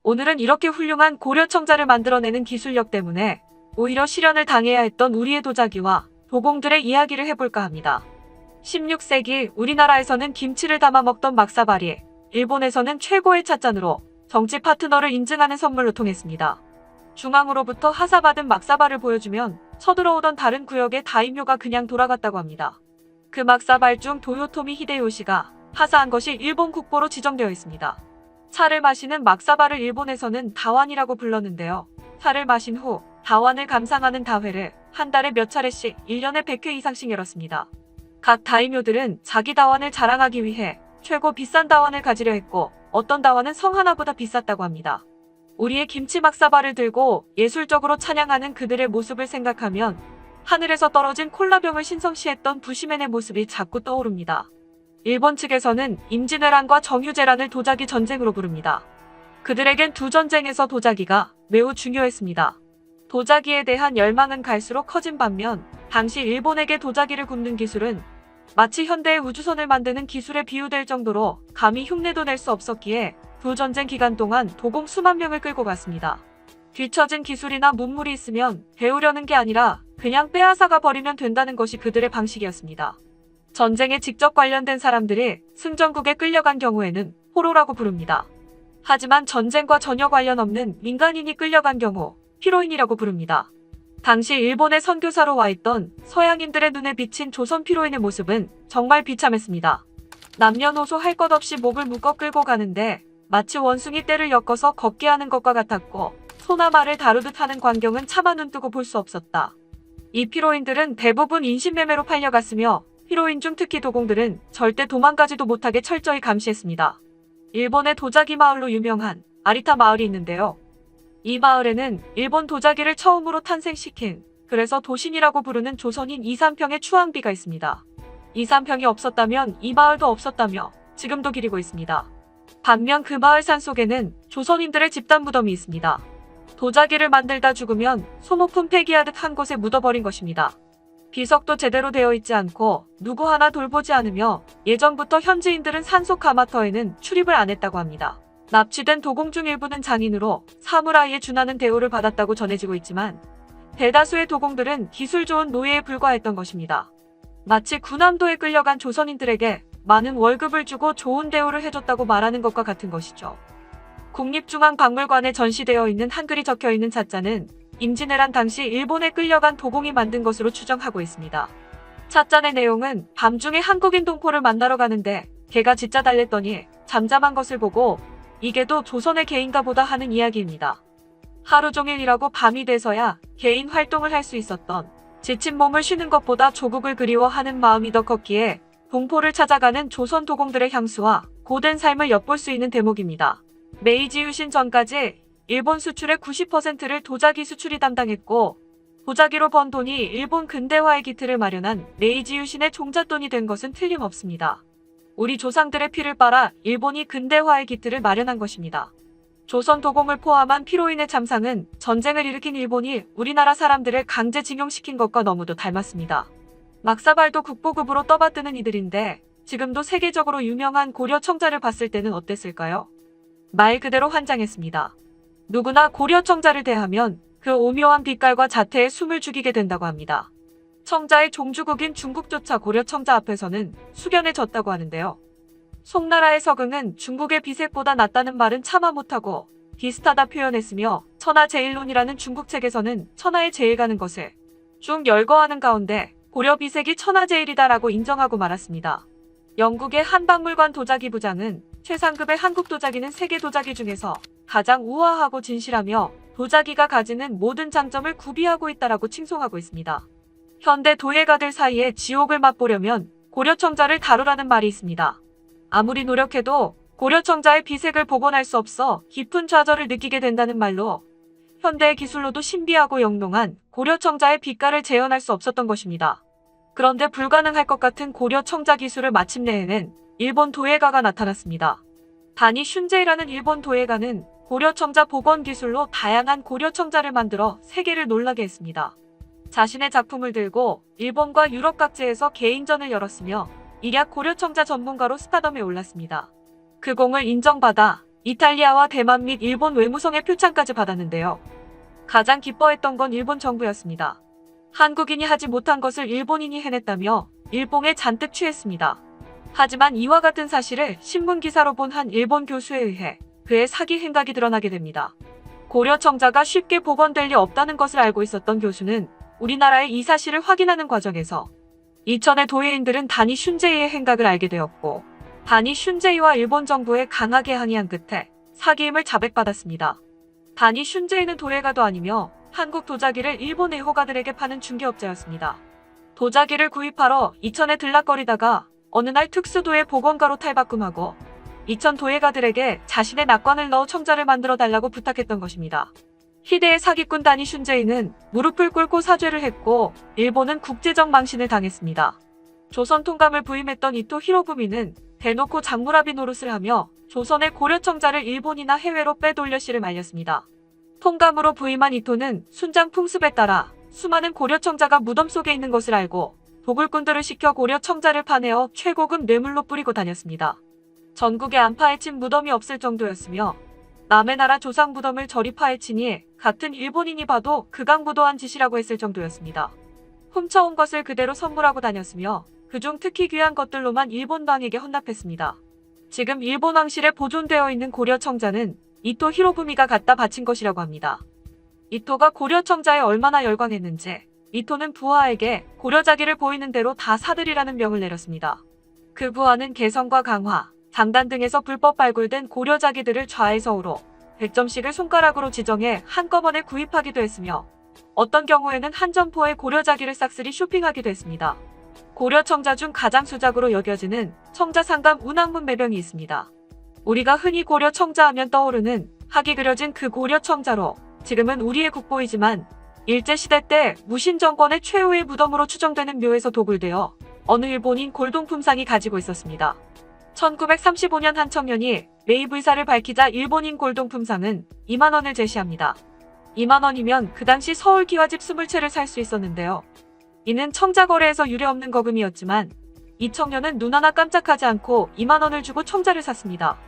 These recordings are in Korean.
오늘은 이렇게 훌륭한 고려청자를 만들어내는 기술력 때문에 오히려 실현을 당해야 했던 우리의 도자기와 도공들의 이야기를 해볼까 합니다. 16세기 우리나라에서는 김치를 담아 먹던 막사발이 일본에서는 최고의 찻잔으로 정치 파트너를 인증하는 선물로 통했습니다. 중앙으로부터 하사받은 막사발을 보여주면 쳐들어오던 다른 구역의 다임요가 그냥 돌아갔다고 합니다. 그 막사발 중 도요토미 히데요시가 하사한 것이 일본 국보로 지정되어 있습니다. 차를 마시는 막사발을 일본에서는 다완이라고 불렀는데요. 차를 마신 후 다완을 감상하는 다회를 한 달에 몇 차례씩 1년에 100회 이상씩 열었습니다. 각 다임요들은 자기 다완을 자랑하기 위해 최고 비싼 다완을 가지려 했고 어떤 다완은 성 하나보다 비쌌다고 합니다. 우리의 김치 막사발을 들고 예술적으로 찬양하는 그들의 모습을 생각하면 하늘에서 떨어진 콜라병을 신성시했던 부시맨의 모습이 자꾸 떠오릅니다. 일본 측에서는 임진왜란과 정유재란을 도자기 전쟁으로 부릅니다. 그들에겐 두 전쟁에서 도자기가 매우 중요했습니다. 도자기에 대한 열망은 갈수록 커진 반면 당시 일본에게 도자기를 굽는 기술은 마치 현대의 우주선을 만드는 기술에 비유될 정도로 감히 흉내도 낼 수 없었기에 두 전쟁 기간 동안 도공 수만 명을 끌고 갔습니다. 뒤처진 기술이나 문물이 있으면 배우려는 게 아니라 그냥 빼앗아가 버리면 된다는 것이 그들의 방식이었습니다. 전쟁에 직접 관련된 사람들이 승전국에 끌려간 경우에는 포로라고 부릅니다. 하지만 전쟁과 전혀 관련 없는 민간인이 끌려간 경우 피로인이라고 부릅니다. 당시 일본의 선교사로 와 있던 서양인들의 눈에 비친 조선 피로인의 모습은 정말 비참했습니다. 남녀노소 할 것 없이 목을 묶어 끌고 가는데 마치 원숭이 떼를 엮어서 걷게 하는 것과 같았고 소나 말을 다루듯 하는 광경은 차마 눈뜨고 볼 수 없었다. 이 피로인들은 대부분 인신매매로 팔려갔으며 피로인 중 특히 도공들은 절대 도망가지도 못하게 철저히 감시했습니다. 일본의 도자기 마을로 유명한 아리타 마을이 있는데요. 이 마을에는 일본 도자기를 처음으로 탄생시킨, 그래서 도신이라고 부르는 조선인 이삼평의 추앙비가 있습니다. 이삼평이 없었다면 이 마을도 없었다며 지금도 기리고 있습니다. 반면 그 마을 산속에는 조선인들의 집단 무덤이 있습니다. 도자기를 만들다 죽으면 소모품 폐기하듯 한 곳에 묻어버린 것입니다. 비석도 제대로 되어 있지 않고 누구 하나 돌보지 않으며 예전부터 현지인들은 산속 가마터에는 출입을 안 했다고 합니다. 납치된 도공 중 일부는 장인으로 사무라이에 준하는 대우를 받았다고 전해지고 있지만 대다수의 도공들은 기술 좋은 노예에 불과했던 것입니다. 마치 군함도에 끌려간 조선인들에게 많은 월급을 주고 좋은 대우를 해줬다고 말하는 것과 같은 것이죠. 국립중앙박물관에 전시되어 있는 한글이 적혀있는 찻잔은 임진왜란 당시 일본에 끌려간 도공이 만든 것으로 추정하고 있습니다. 찻잔의 내용은 밤중에 한국인 동포를 만나러 가는데 개가 짖자 달랬더니 잠잠한 것을 보고 이게도 조선의 개인가 보다 하는 이야기입니다. 하루 종일 일하고 밤이 돼서야 개인 활동을 할 수 있었던, 지친 몸을 쉬는 것보다 조국을 그리워하는 마음이 더 컸기에 동포를 찾아가는 조선 도공들의 향수와 고된 삶을 엿볼 수 있는 대목입니다. 메이지 유신 전까지 일본 수출의 90%를 도자기 수출이 담당했고 도자기로 번 돈이 일본 근대화의 기틀을 마련한 메이지 유신의 종잣돈이 된 것은 틀림없습니다. 우리 조상들의 피를 빨아 일본이 근대화의 기틀을 마련한 것입니다. 조선 도공을 포함한 피로인의 참상은 전쟁을 일으킨 일본이 우리나라 사람들을 강제징용시킨 것과 너무도 닮았습니다. 막사발도 국보급으로 떠받드는 이들인데 지금도 세계적으로 유명한 고려 청자를 봤을 때는 어땠을까요? 말 그대로 환장했습니다. 누구나 고려 청자를 대하면 그 오묘한 빛깔과 자태에 숨을 죽이게 된다고 합니다. 청자의 종주국인 중국조차 고려 청자 앞에서는 숙연해졌다고 하는데요. 송나라의 서경은 중국의 비색보다 낫다는 말은 차마 못하고 비슷하다 표현했으며 천하제일론이라는 중국 책에서는 천하에 제일 가는 것을 쭉 열거하는 가운데 고려 비색이 천하제일이다라고 인정하고 말았습니다. 영국의 한박물관 도자기 부장은 최상급의 한국 도자기는 세계 도자기 중에서 가장 우아하고 진실하며 도자기가 가지는 모든 장점을 구비하고 있다라고 칭송하고 있습니다. 현대 도예가들 사이에 지옥을 맛보려면 고려청자를 다루라는 말이 있습니다. 아무리 노력해도 고려청자의 비색을 복원할 수 없어 깊은 좌절을 느끼게 된다는 말로 현대의 기술로도 신비하고 영롱한 고려청자의 빛깔을 재현할 수 없었던 것입니다. 그런데 불가능할 것 같은 고려청자 기술을 마침내 해낸 일본 도예가가 나타났습니다. 다니 슌제이라는 일본 도예가는 고려청자 복원 기술로 다양한 고려청자를 만들어 세계를 놀라게 했습니다. 자신의 작품을 들고 일본과 유럽 각지에서 개인전을 열었으며 일약 고려청자 전문가로 스타덤에 올랐습니다. 그 공을 인정받아 이탈리아와 대만 및 일본 외무성의 표창까지 받았는데요. 가장 기뻐했던 건 일본 정부였습니다. 한국인이 하지 못한 것을 일본인이 해냈다며 일봉에 잔뜩 취했습니다. 하지만 이와 같은 사실을 신문 기사로 본 한 일본 교수에 의해 그의 사기 행각이 드러나게 됩니다. 고려 청자가 쉽게 복원될 리 없다는 것을 알고 있었던 교수는 우리나라의 이 사실을 확인하는 과정에서 이천의 도예인들은 다니 슌제이의 행각을 알게 되었고, 다니 슌제이와 일본 정부에 강하게 항의한 끝에 사기임을 자백받았습니다. 다니 슌제이는 도예가도 아니며 한국 도자기를 일본 애호가들에게 파는 중개업자였습니다. 도자기를 구입하러 이천에 들락거리다가 어느 날 특수도예 복원가로 탈바꿈하고 이천 도예가들에게 자신의 낙관을 넣어 청자를 만들어 달라고 부탁했던 것입니다. 희대의 사기꾼 다니 슌제이는 무릎을 꿇고 사죄를 했고 일본은 국제적 망신을 당했습니다. 조선 통감을 부임했던 이토 히로부미는 대놓고 장무라비 노릇을 하며 조선의 고려 청자를 일본이나 해외로 빼돌려 씨를 말렸습니다. 통감으로 부임한 이토는 순장 풍습에 따라 수많은 고려 청자가 무덤 속에 있는 것을 알고 도굴꾼들을 시켜 고려 청자를 파내어 최고급 뇌물로 뿌리고 다녔습니다. 전국에 안 파헤친 무덤이 없을 정도였으며 남의 나라 조상 무덤을 저리 파헤치니 같은 일본인이 봐도 극악무도한 짓이라고 했을 정도였습니다. 훔쳐온 것을 그대로 선물하고 다녔으며 그중 특히 귀한 것들로만 일본 왕에게 헌납했습니다. 지금 일본 왕실에 보존되어 있는 고려 청자는 이토 히로부미가 갖다 바친 것이라고 합니다. 이토가 고려 청자에 얼마나 열광했는지 이토는 부하에게 고려자기를 보이는 대로 다 사들이라는 명을 내렸습니다. 그 부하는 개성과 강화, 장단 등에서 불법 발굴된 고려자기들을 좌에서 우로 100점씩을 손가락으로 지정해 한꺼번에 구입하기도 했으며 어떤 경우에는 한 점포에 고려자기를 싹쓸이 쇼핑하기도 했습니다. 고려 청자 중 가장 수작으로 여겨지는 청자상감 운항문 매병이 있습니다. 우리가 흔히 고려 청자하면 떠오르는 학이 그려진 그 고려 청자로 지금은 우리의 국보이지만 일제시대 때 무신 정권의 최후의 무덤으로 추정되는 묘에서 도굴되어 어느 일본인 골동품상이 가지고 있었습니다. 1935년 한 청년이 매입의사를 밝히자 일본인 골동품상은 2만 원을 제시합니다. 2만 원이면 그 당시 서울 기와집 20채를 살 수 있었는데요. 이는 청자거래에서 유례없는 거금이었지만 이 청년은 눈 하나 깜짝하지 않고 2만 원을 주고 청자를 샀습니다.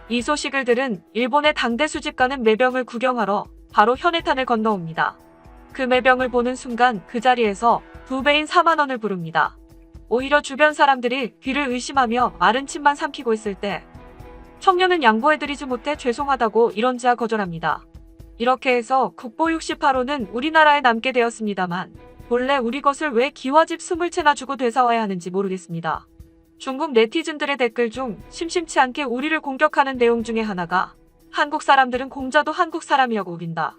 이 소식을 들은 일본의 당대 수집가는 매병을 구경하러 바로 현해탄을 건너옵니다. 그 매병을 보는 순간 그 자리에서 2배인 4만 원을 부릅니다. 오히려 주변 사람들이 귀를 의심하며 마른 침만 삼키고 있을 때 청년은 양보해드리지 못해 죄송하다고 이런지하 거절합니다. 이렇게 해서 국보 68호는 우리나라에 남게 되었습니다만 본래 우리 것을 왜 기와집 20채나 주고 되사와야 하는지 모르겠습니다. 중국 네티즌들의 댓글 중 심심치 않게 우리를 공격하는 내용 중에 하나가 한국 사람들은 공자도 한국 사람이라고 우긴다.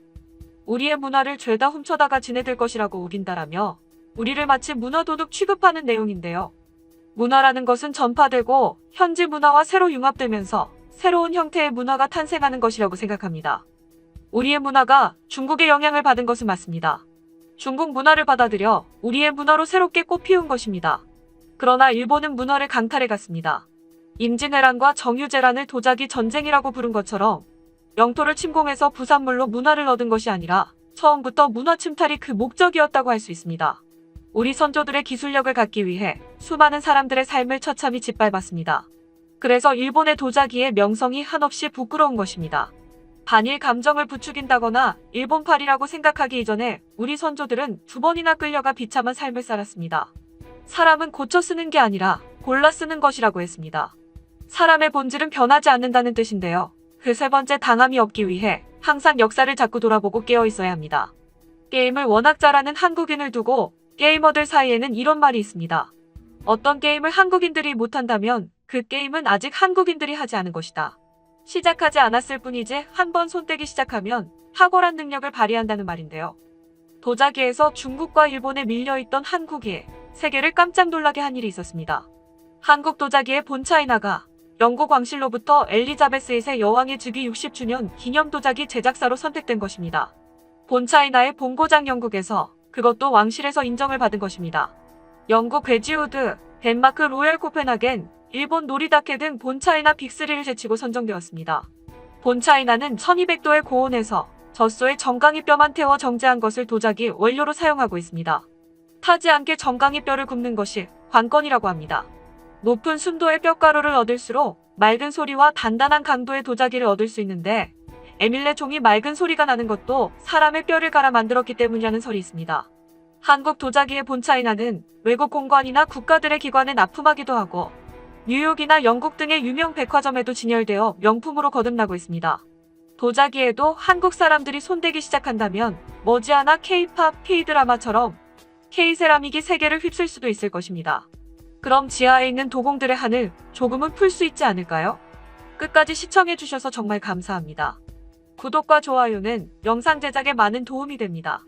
우리의 문화를 죄다 훔쳐다가 지네들 것이라고 우긴다라며 우리를 마치 문화도둑 취급하는 내용인데요. 문화라는 것은 전파되고 현지 문화와 새로 융합되면서 새로운 형태의 문화가 탄생하는 것이라고 생각합니다. 우리의 문화가 중국의 영향을 받은 것은 맞습니다. 중국 문화를 받아들여 우리의 문화로 새롭게 꽃피운 것입니다. 그러나 일본은 문화를 강탈해갔습니다. 임진왜란과 정유재란을 도자기 전쟁이라고 부른 것처럼 영토를 침공해서 부산물로 문화를 얻은 것이 아니라 처음부터 문화 침탈이 그 목적이었다고 할 수 있습니다. 우리 선조들의 기술력을 갖기 위해 수많은 사람들의 삶을 처참히 짓밟았습니다. 그래서 일본의 도자기의 명성이 한없이 부끄러운 것입니다. 반일 감정을 부추긴다거나 일본팔이라고 생각하기 이전에 우리 선조들은 2번이나 끌려가 비참한 삶을 살았습니다. 사람은 고쳐 쓰는 게 아니라 골라 쓰는 것이라고 했습니다. 사람의 본질은 변하지 않는다는 뜻인데요. 그 3번째 당함이 없기 위해 항상 역사를 자꾸 돌아보고 깨어 있어야 합니다. 게임을 워낙 잘하는 한국인을 두고 게이머들 사이에는 이런 말이 있습니다. 어떤 게임을 한국인들이 못한다면 그 게임은 아직 한국인들이 하지 않은 것이다. 시작하지 않았을 뿐이지 한번 손떼기 시작하면 탁월한 능력을 발휘한다는 말인데요. 도자기에서 중국과 일본에 밀려있던 한국이 세계를 깜짝 놀라게 한 일이 있었습니다. 한국 도자기의 본차이나가 영국 왕실로부터 엘리자베스 1세 여왕의 즉위 60주년 기념 도자기 제작사로 선택된 것입니다. 본차이나의 본고장 영국에서 그것도 왕실에서 인정을 받은 것입니다. 영국 괴지우드, 덴마크 로열 코펜하겐, 일본 노리다케 등 본차이나 빅3를 제치고 선정되었습니다. 본차이나는 1200도의 고온에서 젖소에 정강이 뼈만 태워 정제한 것을 도자기 원료로 사용하고 있습니다. 타지 않게 정강이 뼈를 굽는 것이 관건이라고 합니다. 높은 순도의 뼈가루를 얻을수록 맑은 소리와 단단한 강도의 도자기를 얻을 수 있는데 에밀레 종이 맑은 소리가 나는 것도 사람의 뼈를 갈아 만들었기 때문이라는 설이 있습니다. 한국 도자기의 본차이나는 외국 공관이나 국가들의 기관에 납품하기도 하고 뉴욕이나 영국 등의 유명 백화점에도 진열되어 명품으로 거듭나고 있습니다. 도자기에도 한국 사람들이 손대기 시작한다면 머지않아 K-팝, K-드라마처럼 K-세라믹이 세계를 휩쓸 수도 있을 것입니다. 그럼 지하에 있는 도공들의 한을 조금은 풀 수 있지 않을까요? 끝까지 시청해주셔서 정말 감사합니다. 구독과 좋아요는 영상 제작에 많은 도움이 됩니다.